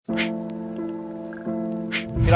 G'day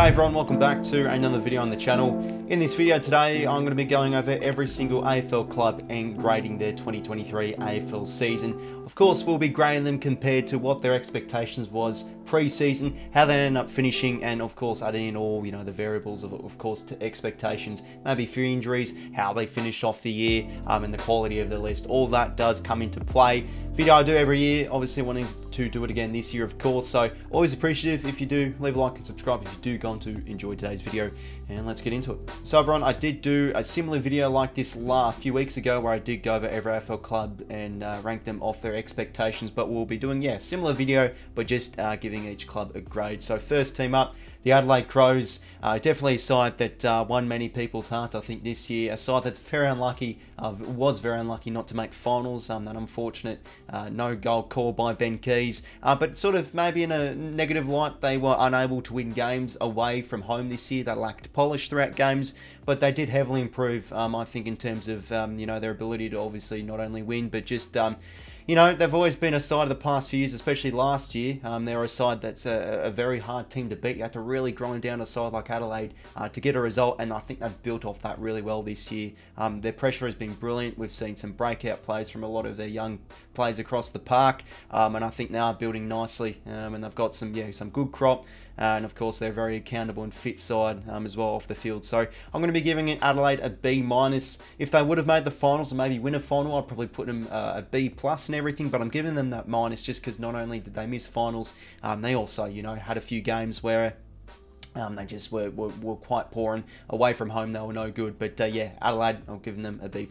everyone, welcome back to another video on the channel. In this video today, I'm going to be going over every single AFL club and grading their 2023 AFL season. Of course, we'll be grading them compared to what their expectations was pre-season, how they ended up finishing, and of course adding in all, the variables of course to expectations, maybe a few injuries, how they finished off the year, and the quality of the list. All that does come into play. Video I do every year, obviously wanting to do it again this year, of course, so always appreciative if you do. Leave a like and subscribe if you do go on to enjoy today's video, and let's get into it. So everyone, I did do a similar video like this a few weeks ago where I did go over every AFL club and rank them off their expectations, but we'll be doing, similar video, but just giving each club a grade. So first team up, the Adelaide Crows, definitely a side that won many people's hearts, I think, this year. A side that's very unlucky, was very unlucky not to make finals. That unfortunate no goal called by 𝐻𝐻𝐿𝐿, but sort of maybe in a negative light, they were unable to win games away from home this year. They lacked polish throughout games, but they did heavily improve, I think, in terms of their ability to obviously not only win, but just they've always been a side of the past few years, especially last year. They're a side that's a very hard team to beat. You have to really grind down a side like Adelaide to get a result, and I think they've built off that really well this year. Their pressure has been brilliant. We've seen some breakout plays from a lot of their young players across the park, and I think they are building nicely, and they've got some good crop. And of course, they're a very accountable and fit side as well off the field. So I'm going to be giving Adelaide a B-. If they would have made the finals and maybe win a final, I'd probably put them a B+ and everything. But I'm giving them that minus just because not only did they miss finals, they also, had a few games where they just were quite poor, and away from home they were no good. But Adelaide, I'm giving them a B+.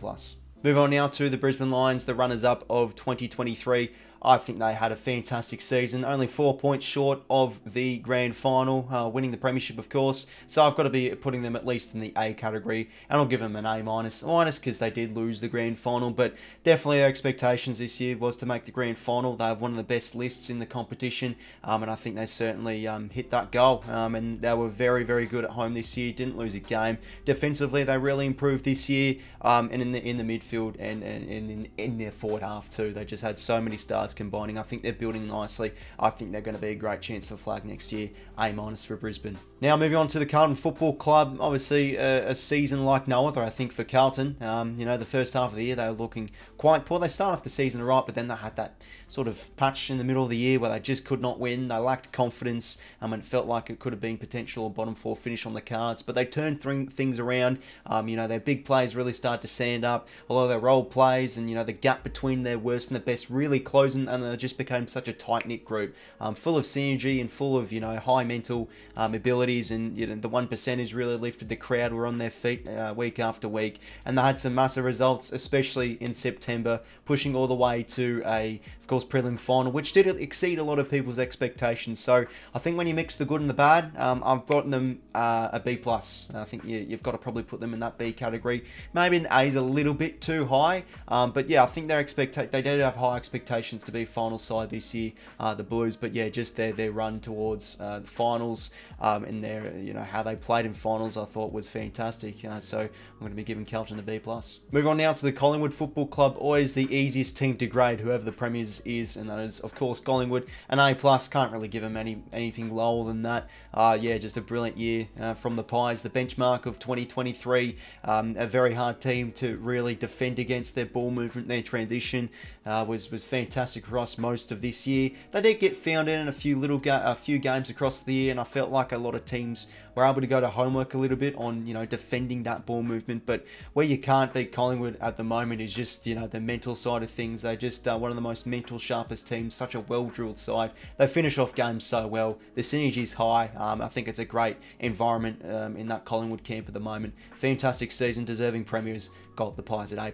Move on now to the Brisbane Lions, the runners-up of 2023. I think they had a fantastic season, only 4 points short of the grand final, winning the premiership, of course. So I've got to be putting them at least in the A category, and I'll give them an A-, because they did lose the grand final. But definitely their expectations this year was to make the grand final. They have one of the best lists in the competition, and I think they certainly hit that goal. And they were very, very good at home this year. Didn't lose a game. Defensively, they really improved this year, and in the midfield and in their forward half too. They just had so many stars combining. I think they're building nicely. I think they're going to be a great chance for flag next year. A- for Brisbane. Now moving on to the Carlton Football Club. Obviously a season like no other, I think, for Carlton. The first half of the year they were looking quite poor. They started off the season right, but then they had that sort of patch in the middle of the year where they just could not win. They lacked confidence, and it felt like it could have been potential bottom 4 finish on the cards. But they turned things around. Their big plays really started to stand up. A lot of their role plays and the gap between their worst and the best really closing, and they just became such a tight-knit group, full of synergy and full of high mental abilities, and the 1%ers really lifted the crowd. Were on their feet week after week, and they had some massive results, especially in September, pushing all the way to of course, prelim final, which did exceed a lot of people's expectations. So I think when you mix the good and the bad, I've gotten them a B+. I think you've got to probably put them in that B category. Maybe an A is a little bit too high, but I think they did have high expectations to be final side this year, the Blues. But just their run towards the finals, and their how they played in finals, I thought was fantastic. So I'm going to be giving Carlton a B+. Move on now to the Collingwood Football Club. Always the easiest team to grade, whoever the premiers is, and that is of course Collingwood. An A+. Can't really give them anything lower than that. Just a brilliant year from the Pies. The benchmark of 2023, a very hard team to really defend against. Their ball movement, their transition was fantastic across most of this year. They did get found in a few games across the year, and I felt like a lot of teams were able to go to homework a little bit on defending that ball movement. But where you can't beat Collingwood at the moment is just the mental side of things. They're just one of the most mental sharpest teams, such a well-drilled side. They finish off games so well. The synergy's high. I think it's a great environment in that Collingwood camp at the moment. Fantastic season, deserving premiers. Got the Pies at A+.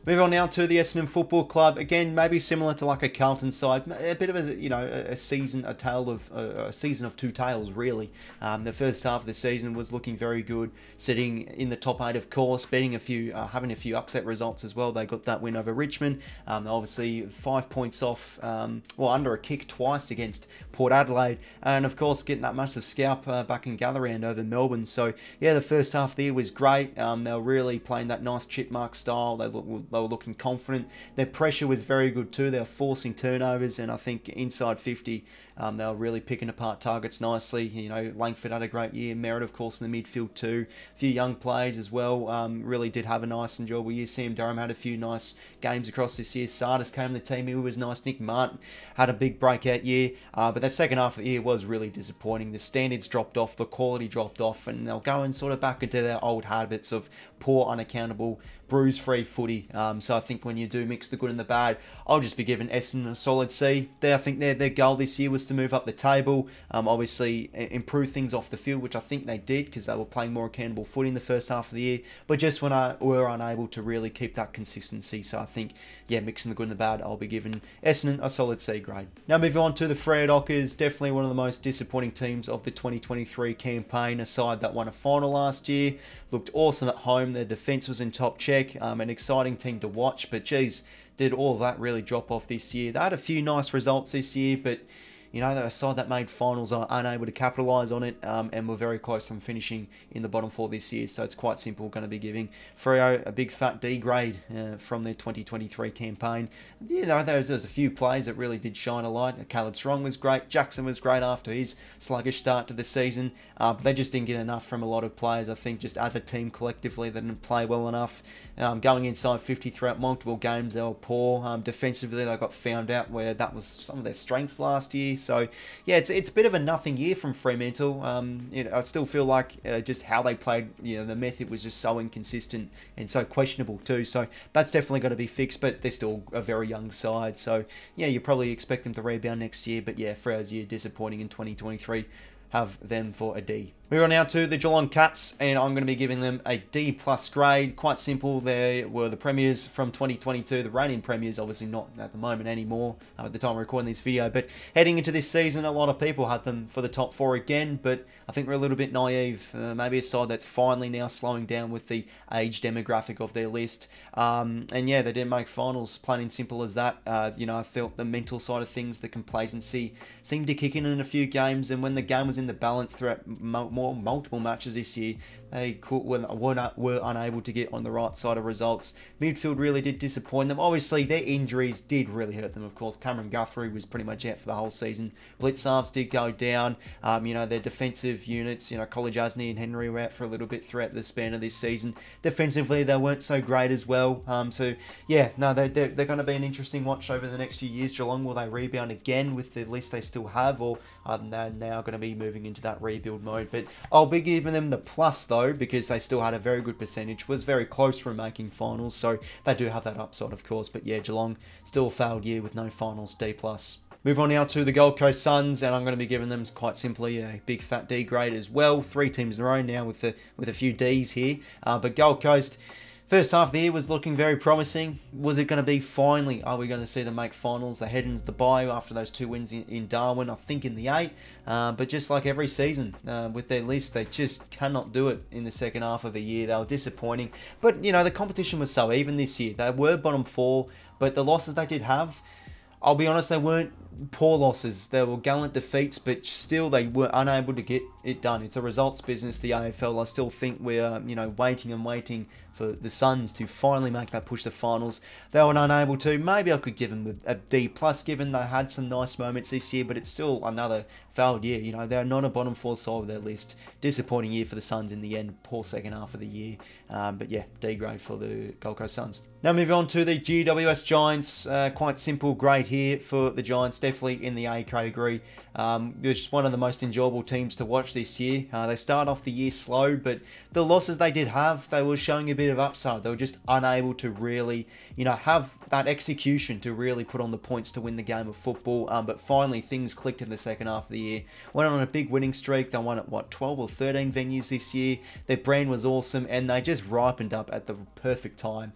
Move on now to the Essendon Football Club. Again, maybe similar to like a Carlton side, a bit of a season of two tales, really. The first half of the season was looking very good, sitting in the top 8, of course, beating having a few upset results as well. They got that win over Richmond. Obviously 5 points off, under a kick twice against Port Adelaide, and of course getting that massive scalp back in gather round over Melbourne. So the first half of the year was great. They were really playing that nice chip mark style. They were looking confident. Their pressure was very good too. They were forcing turnovers, and I think inside 50, they were really picking apart targets nicely. You know, Langford had a great year. Merritt, of course, in the midfield too. A few young players as well. Really did have a nice, enjoyable year. Sam Durham had a few nice games across this year. Sardis came to the team. He was nice. Nick Martin had a big breakout year. But that second half of the year was really disappointing. The standards dropped off. The quality dropped off. And they'll go and sort of back into their old habits of poor, unaccountable, bruise-free footy. So I think when you do mix the good and the bad, I'll just be giving Essendon a solid C. I think their goal this year was to move up the table. Obviously, improve things off the field, which I think they did because they were playing more accountable footy in the first half of the year. But just when were unable to really keep that consistency. So I think, yeah, mixing the good and the bad, I'll be giving Essendon a solid C grade. Now moving on to the Freo Dockers, definitely one of the most disappointing teams of the 2023 campaign. A side that won a final last year, looked awesome at home. Their defence was in top check. An exciting team to watch, but geez, did all of that really drop off this year? They had a few nice results this year, but you know, they're a side that made finals are unable to capitalise on it, and were very close from finishing in the bottom four this year. So it's quite simple. Going to be giving Freo a big fat D grade from their 2023 campaign. You know, there was a few plays that really did shine a light. Caleb Strong was great. Jackson was great after his sluggish start to the season. But they just didn't get enough from a lot of players. I think just as a team collectively, they didn't play well enough. Going inside 50 throughout multiple games, they were poor. Defensively, they got found out where that was some of their strengths last year. So yeah, it's a bit of a nothing year from Fremantle. You know, I still feel like just how they played, you know, the method was just so inconsistent and so questionable too. So that's definitely got to be fixed. But they're still a very young side. So yeah, you probably expect them to rebound next year. But yeah, Freo's year disappointing in 2023. Have them for a D. We're on now to the Geelong Cats, and I'm going to be giving them a D+ grade. Quite simple. They were the premiers from 2022, the reigning premiers, obviously not at the moment anymore at the time of recording this video, but heading into this season, a lot of people had them for the top four again, but I think we're a little bit naive. Maybe a side that's finally now slowing down with the age demographic of their list. And yeah, they didn't make finals, plain and simple as that. You know, I felt the mental side of things, the complacency seemed to kick in a few games, and when the game was in the balance throughout multiple matches this year, they were unable to get on the right side of results. Midfield really did disappoint them. Obviously, their injuries did really hurt them, of course. Cameron Guthrie was pretty much out for the whole season. Blitzarves did go down. You know, their defensive units, you know, 𝐼𝐻𝐼𝐻𝐸 and Henry were out for a little bit throughout the span of this season. Defensively, they weren't so great as well. So, yeah, no, they're going to be an interesting watch over the next few years. Geelong, will they rebound again with the list they still have, or are they now going to be moving into that rebuild mode? But I'll be giving them the plus, though, because they still had a very good percentage, was very close from making finals, so they do have that upside, of course. But yeah, Geelong, still a failed year with no finals, D+. Move on now to the Gold Coast Suns, and I'm going to be giving them quite simply a big fat D grade as well. 3 teams in a row now with a few Ds here. But Gold Coast, first half of the year was looking very promising. Was it going to be finally? Are we going to see them make finals? They head into the bye after those 2 wins in Darwin, I think in the 8. But just like every season with their list, they just cannot do it in the second half of the year. They were disappointing. But, you know, the competition was so even this year. They were bottom 4, but the losses they did have, I'll be honest, they weren't poor losses. They were gallant defeats, but still they were unable to get it done. It's a results business, the AFL. I still think we're, you know, waiting and waiting for the Suns to finally make that push to finals. They were unable to. Maybe I could give them a D+, given they had some nice moments this year, but it's still another failed year. You know, they're not a bottom 4 side of their list. Disappointing year for the Suns in the end. Poor second half of the year. But yeah, D grade for the Gold Coast Suns. Now moving on to the GWS Giants. Quite simple grade here for the Giants. Definitely in the A category. They're just one of the most enjoyable teams to watch this year. They start off the year slow, but the losses they did have, they were showing a bit of upside. They were just unable to really, you know, have that execution to really put on the points to win the game of football. But finally, things clicked in the second half of the year. Went on a big winning streak. They won at, what, 12 or 13 venues this year. Their brand was awesome, and they just ripened up at the perfect time.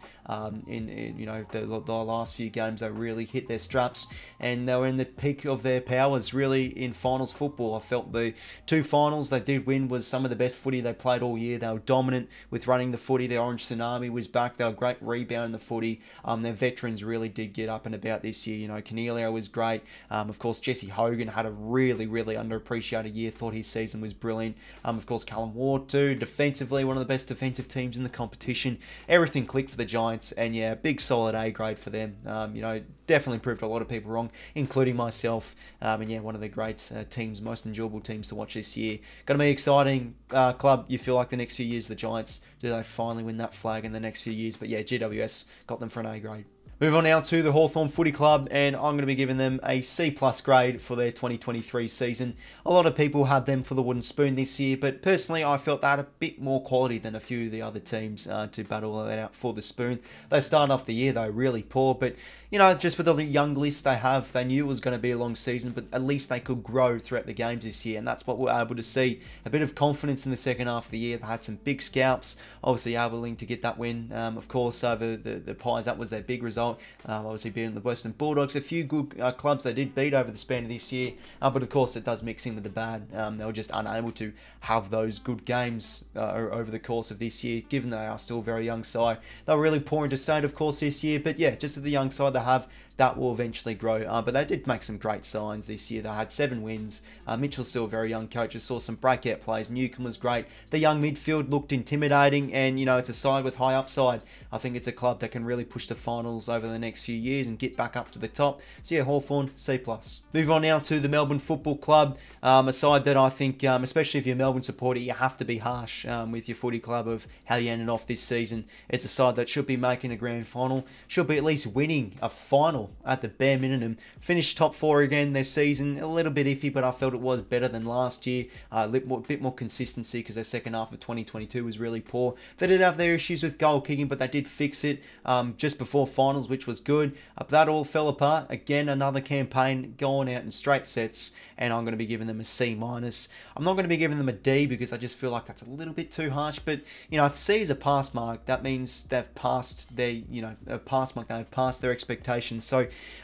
in you know, the last few games. They really hit their straps, and they were in the peak of their powers really in finals football. I felt the 2 finals they did win was some of the best footy they played all year. They were dominant with running the footy. The Orange Tsunami was back. They were great rebounding the footy. Their veterans really did get up and about this year. You know, 𝐼𝐿𝐼𝐿 was great. Of course, Jesse Hogan had a really underappreciated year. Thought his season was brilliant. Of course, Callum Ward too. Defensively, one of the best defensive teams in the competition. Everything clicked for the Giants, and yeah, big solid A grade for them. You know, definitely proved a lot of people wrong, including myself. And yeah, one of the great teams, most enjoyable teams to watch this year. Going to be exciting club. You feel like the next few years, the Giants, do they finally win that flag in the next few years? But yeah, GWS got them for an A grade. Move on now to the Hawthorn Footy Club, and I'm going to be giving them a C+ grade for their 2023 season. A lot of people had them for the wooden spoon this year, but personally I felt they had a bit more quality than a few of the other teams to battle that out for the spoon. They started off the year though really poor, but you know, just with the young list they have, they knew it was going to be a long season, but at least they could grow throughout the games this year, and that's what we're able to see. A bit of confidence in the second half of the year. They had some big scalps, obviously able to get that win, of course, over the Pies. That was their big result. Obviously beating the Western Bulldogs. A few good clubs they did beat over the span of this year, but of course it does mix in with the bad. They were just unable to have those good games over the course of this year, given they are still a very young side. They were really poor into state, of course, this year, but yeah, just at the young side they have, that will eventually grow. But they did make some great signs this year. They had 7 wins. Mitchell's still a very young coach. I saw some breakout plays. 𝐼𝐿𝐼𝐿 was great. The young midfield looked intimidating, and you know, it's a side with high upside. I think it's a club that can really push the finals over the next few years and get back up to the top. So yeah, Hawthorn, C+. Move on now to the Melbourne Football Club, a side that I think, especially if you're a Melbourne supporter, you have to be harsh with your footy club of how you ended off this season. It's a side that should be making a grand final, should be at least winning a final at the bare minimum. Finished top 4 again this season. A little bit iffy, but I felt it was better than last year. A bit more consistency because their second half of 2022 was really poor. They did have their issues with goal kicking, but they did fix it just before finals, which was good. But that all fell apart. Again, another campaign going out in straight sets, and I'm going to be giving them a C-. I'm not going to be giving them a D because I just feel like that's a little bit too harsh. But you know, if C is a pass mark, that means they've passed their, you know, a pass mark. They've passed their expectations. So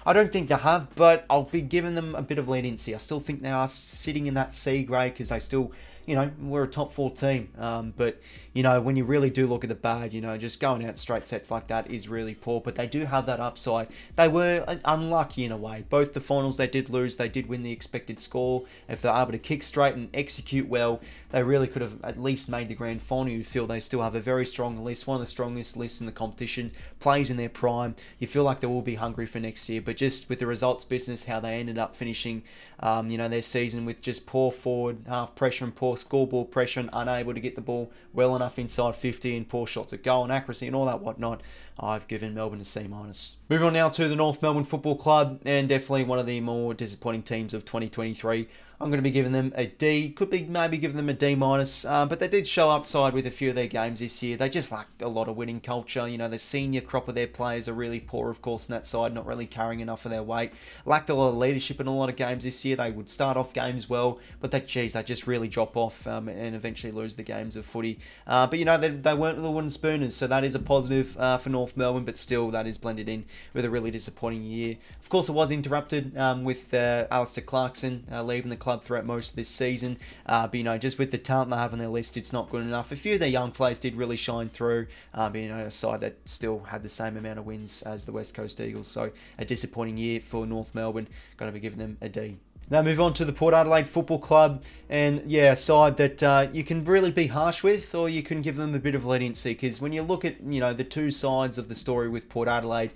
I don't think they have, but I'll be giving them a bit of leniency. I still think they are sitting in that C grade because they still, you know, we're a top 4 team. But, you know, when you really do look at the bad, you know, just going out straight sets like that is really poor. But they do have that upside. They were unlucky in a way. Both the finals they did lose, they did win the expected score. If they're able to kick straight and execute well, they really could have at least made the grand final. You feel they still have a very strong list, one of the strongest lists in the competition, plays in their prime. You feel like they will be hungry for next year. But just with the results business, how they ended up finishing, you know, their season with just poor forward half pressure and poor scoreboard pressure and unable to get the ball well enough inside 50 and poor shots at goal and accuracy and all that whatnot, I've given Melbourne a C-. Moving on now to the North Melbourne Football Club, and definitely one of the more disappointing teams of 2023. I'm going to be giving them a D. Could be maybe giving them a D-, but they did show upside with a few of their games this year. They just lacked a lot of winning culture. You know, the senior crop of their players are really poor, of course, on that side, not really carrying enough of their weight. Lacked a lot of leadership in a lot of games this year. They would start off games well, but they just really drop off and eventually lose the games of footy. But, you know, they weren't the wooden spooners, so that is a positive for North Melbourne, but still that is blended in with a really disappointing year. Of course, it was interrupted with Alistair Clarkson leaving the club throughout most of this season. But, you know, just with the talent they have on their list, it's not good enough. A few of their young players did really shine through, but, you know, a side that still had the same amount of wins as the West Coast Eagles. So a disappointing year for North Melbourne. Going to be giving them a D. Now move on to the Port Adelaide Football Club, and yeah, a side that you can really be harsh with, or you can give them a bit of leniency, because when you look at, you know, the two sides of the story with Port Adelaide,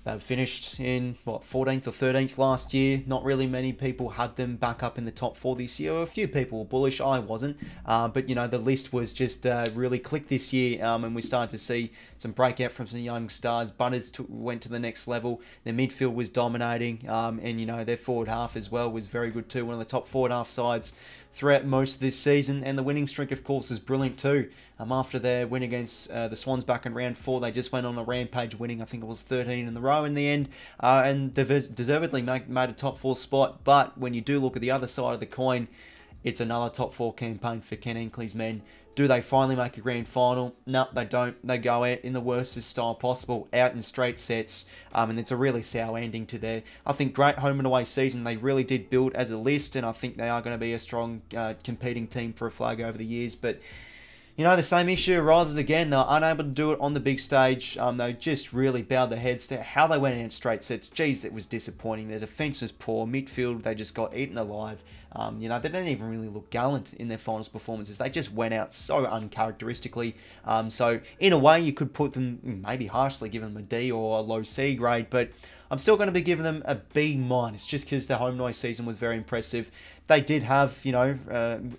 they finished in, what, 14th or 13th last year. Not really many people had them back up in the top 4 this year. A few people were bullish. I wasn't. But, you know, the list was just really clicked this year. And we started to see some breakout from some young stars. Butters went to the next level. Their midfield was dominating. And, you know, their forward half as well was very good too. One of the top forward half sides throughout most of this season, and the winning streak, of course, is brilliant too. After their win against the Swans back in round 4, they just went on a rampage, winning, I think it was 13 in a row in the end, and deservedly made a top 4 spot. But when you do look at the other side of the coin, it's another top 4 campaign for Ken Hinkley's men. Do they finally make a grand final? No, they don't. They go out in the worstest style possible, out in straight sets, and it's a really sour ending to their, I think, great home and away season. They really did build as a list, and I think they are going to be a strong competing team for a flag over the years, but you know, the same issue arises again. They're unable to do it on the big stage. They just really bowed their heads to how they went in straight sets. Geez, it was disappointing. Their defence was poor. Midfield, they just got eaten alive. You know, they didn't even really look gallant in their finals performances. They just went out so uncharacteristically. So, in a way, you could put them, maybe harshly, give them a D or a low C grade, but I'm still going to be giving them a B- just because their home and away season was very impressive. They did have, you know,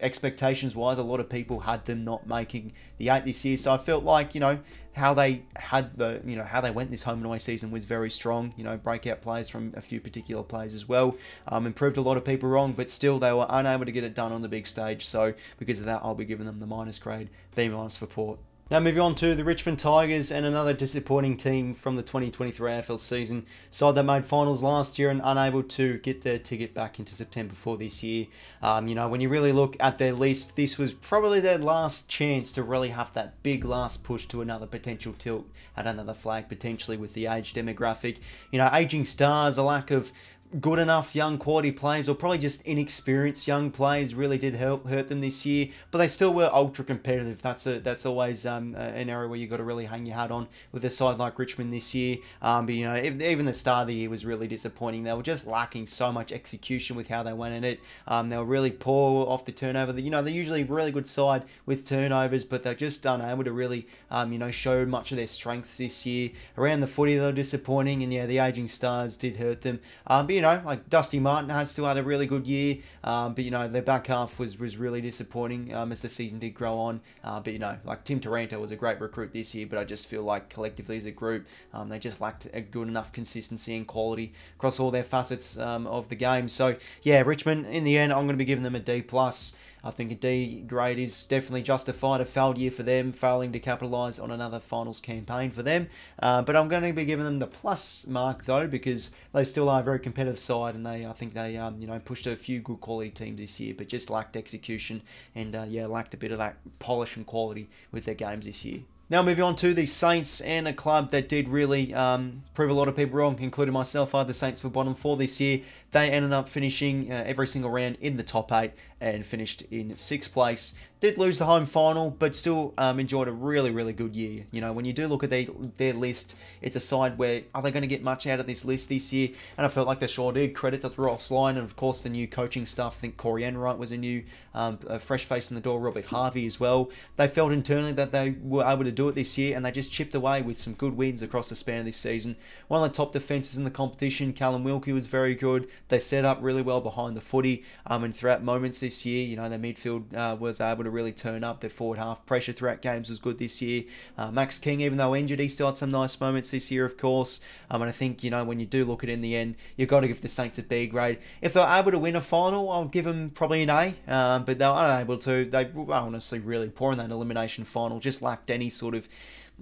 expectations-wise, a lot of people had them not making the 8 this year. So I felt like, you know, how they had the, you know, how they went this home and away season was very strong. You know, breakout plays from a few particular players as well. Improved a lot of people wrong, but still they were unable to get it done on the big stage. So because of that, I'll be giving them the minus grade, B- for Port. Now moving on to the Richmond Tigers, and another disappointing team from the 2023 AFL season. Side that made finals last year and unable to get their ticket back into September for this year. You know, when you really look at their list, this was probably their last chance to really have that big last push to another potential tilt at another flag, potentially with the age demographic. You know, aging stars, a lack of good enough young quality players, or probably just inexperienced young players, really did hurt them this year. But they still were ultra competitive. That's always an area where you got to really hang your hat on with a side like Richmond this year. But you know, even the start of the year was really disappointing. They were just lacking so much execution with how they went at it. They were really poor off the turnover. You know, they're usually a really good side with turnovers, but they're just unable to really you know, show much of their strengths this year. Around the footy, they were disappointing, and yeah, the aging stars did hurt them. But you know, like Dusty Martin still had a really good year, but you know, their back half was really disappointing as the season did grow on. But you know, like Tim Taranto was a great recruit this year, but I just feel like collectively as a group, they just lacked a good enough consistency and quality across all their facets of the game. So yeah, Richmond, in the end, I'm going to be giving them a D+. I think a D grade is definitely justified. A failed year for them, failing to capitalise on another finals campaign for them. But I'm going to be giving them the plus mark though, because they still are a very competitive side, and I think they you know, pushed a few good quality teams this year, but just lacked execution and yeah, lacked a bit of that polish and quality with their games this year. Now moving on to the Saints, and a club that did really prove a lot of people wrong, including myself. I had the Saints for bottom 4 this year. They ended up finishing every single round in the top 8 and finished in 6th place. Did lose the home final, but still enjoyed a really good year. You know, when you do look at their list, it's a side where, are they going to get much out of this list this year? And I felt like they sure did. Credit to Ross Lyon, and of course the new coaching staff. I think Corey Enright was a new a fresh face in the door, 𝗏𝐼𝐻𝐺𝐵e as well. They felt internally that they were able to do it this year, and they just chipped away with some good wins across the span of this season. One of the top defences in the competition, Callum Wilkie, was very good. They set up really well behind the footy, and throughout moments this year, you know, their midfield was able to really turn up. Their forward half pressure throughout games was good this year. Max King, even though injured, he still had some nice moments this year, of course. And I think, you know, when you do look at it in the end, you've got to give the Saints a B grade. If they're able to win a final, I'll give them probably an A, but they're unable to. They were honestly really poor in that elimination final, just lacked any sort of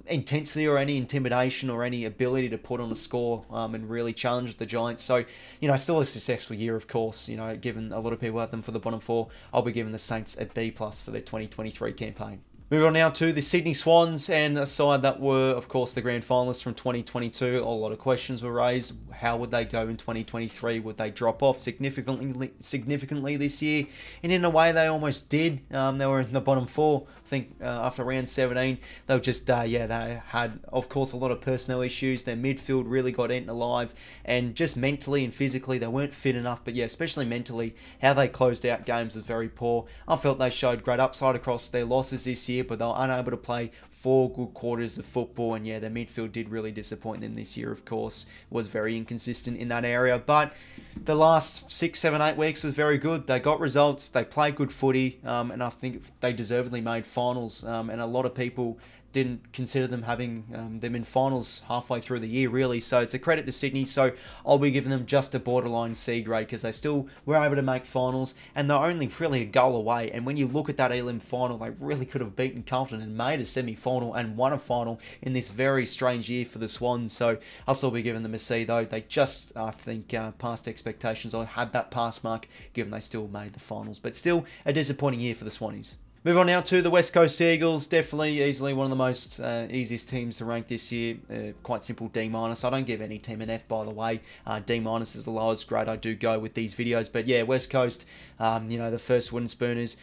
intensity or any intimidation or any ability to put on a score and really challenge the Giants. So, you know, still a successful year, of course. You know, given a lot of people have them for the bottom 4, I'll be giving the Saints a B+ for their 2023 campaign. Moving on now to the Sydney Swans, and a side that were, of course, the grand finalists from 2022. A lot of questions were raised. How would they go in 2023? Would they drop off significantly this year? And in a way, they almost did. They were in the bottom 4. I think after round 17, they were just, yeah, they had, of course, a lot of personnel issues. Their midfield really got eaten alive, and just mentally and physically, they weren't fit enough. But yeah, especially mentally, how they closed out games was very poor. I felt they showed great upside across their losses this year, but they were unable to play 4 good quarters of football, and yeah, their midfield did really disappoint them this year, of course. Was very inconsistent in that area, but the last 6, 7, 8 weeks was very good. They got results, they played good footy, and I think they deservedly made finals, and a lot of people didn't consider them having them in finals halfway through the year, really. So it's a credit to Sydney. So I'll be giving them just a borderline C grade because they still were able to make finals, and they're only really a goal away. And when you look at that elim final, they really could have beaten Carlton and made a semi-final and won a final in this very strange year for the Swans. So I'll still be giving them a C, though. They just, I think, passed expectations, or had that pass mark, given they still made the finals. But still a disappointing year for the Swannies. Move on now to the West Coast Eagles. Definitely, easily one of the most easiest teams to rank this year. Quite simple, D-. I don't give any team an F, by the way. D- is the lowest grade I do go with these videos. But yeah, West Coast, you know, the first wooden spooners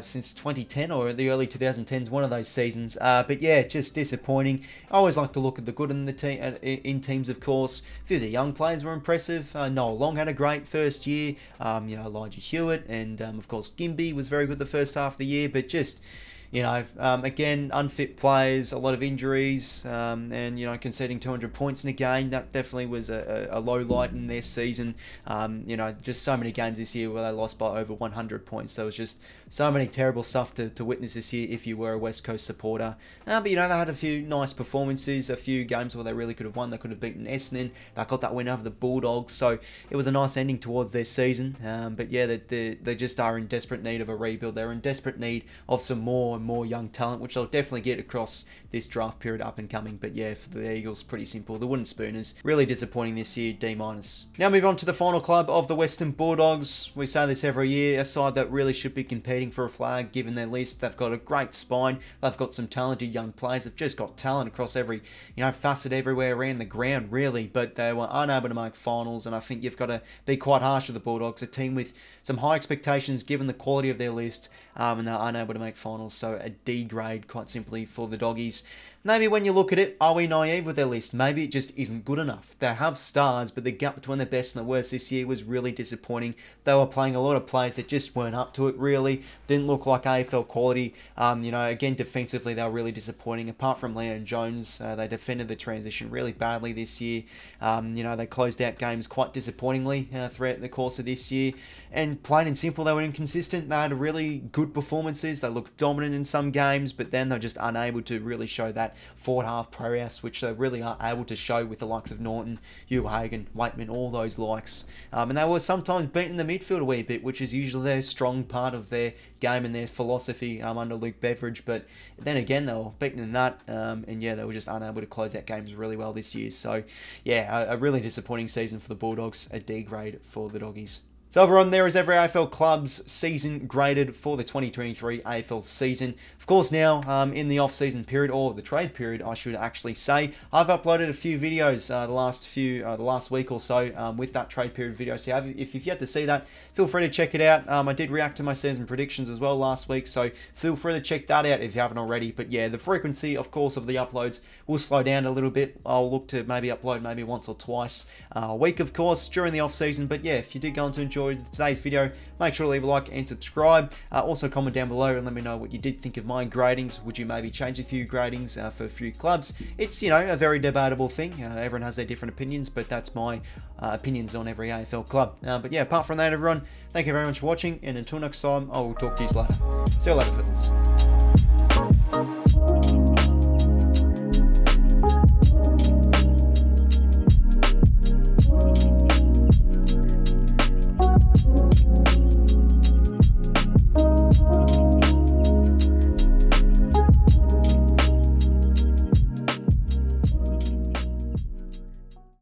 since 2010 or the early 2010s, one of those seasons. But yeah, just disappointing. I always like to look at the good in the in teams, of course. A few of the young players were impressive. Noel Long had a great first year. You know, 𝘬𝐼𝐿𝐼𝐿 and of course 𝐼𝐵𝐵𝗶𝗏 was very good the first half of the year. But just, you know, again, unfit players, a lot of injuries, and, you know, conceding 200 points in a game, that definitely was a low light in their season. You know, just so many games this year where they lost by over 100 points. There was just so many terrible stuff to witness this year if you were a West Coast supporter. But, you know, they had a few nice performances, a few games where they really could have won. They could have beaten Essendon. They got that win over the Bulldogs. So it was a nice ending towards their season. But, yeah, they just are in desperate need of a rebuild. They're in desperate need of some more young talent, which they'll definitely get across this draft period up and coming. But yeah, for the Eagles, pretty simple. The wooden spooners, really disappointing this year, D-. Now move on to the final club of the Western Bulldogs. We say this every year, a side that really should be competing for a flag given their list. They've got a great spine. They've got some talented young players. They've just got talent across every, you know, facet everywhere around the ground, really. But they were unable to make finals, and I think you've got to be quite harsh with the Bulldogs, a team with some high expectations given the quality of their list, and they're unable to make finals. So a D grade, quite simply, for the Doggies. Maybe when you look at it, are we naive with their list? Maybe it just isn't good enough. They have stars, but the gap between the best and the worst this year was really disappointing. They were playing a lot of players that just weren't up to it, really. Didn't look like AFL quality. You know, again, defensively, they were really disappointing. Apart from Leon Jones, they defended the transition really badly this year. You know, they closed out games quite disappointingly throughout the course of this year. And plain and simple, they were inconsistent. They had really good performances. They looked dominant in some games, but then they're just unable to really show that forward half prowess, which they really are able to show with the likes of Norton, 𝐼𝐻𝐿𝐼𝐻𝐿, 𝐻𝐻𝐿𝐼𝐻𝐿, all those likes. And they were sometimes beating the midfield a wee bit, which is usually their strong part of their game and their philosophy under 𝘬𝐼𝐻𝐿𝐼𝐻𝐿. But then again, they were beaten in that, and yeah, they were just unable to close out games really well this year. So yeah, a really disappointing season for the Bulldogs, a D grade for the Doggies. So overall, there is every AFL club's season graded for the 2023 AFL season. Of course, now in the off-season period, or the trade period, I should actually say, I've uploaded a few videos the last week or so with that trade period video. So if you've yet to see that, feel free to check it out. I did react to my season predictions as well last week, so feel free to check that out if you haven't already. But yeah, the frequency, of course, of the uploads will slow down a little bit. I'll look to maybe upload maybe once or twice a week, of course, during the off-season. But yeah, if you did go on to enjoy today's video, make sure to leave a like and subscribe. Also comment down below and let me know what you did think of my gradings. Would you maybe change a few gradings for a few clubs? It's, you know, a very debatable thing. Everyone has their different opinions, but that's my opinions on every AFL club. But yeah, apart from that, everyone, thank you very much for watching, and until next time, I will talk to you later. See you later, fellas.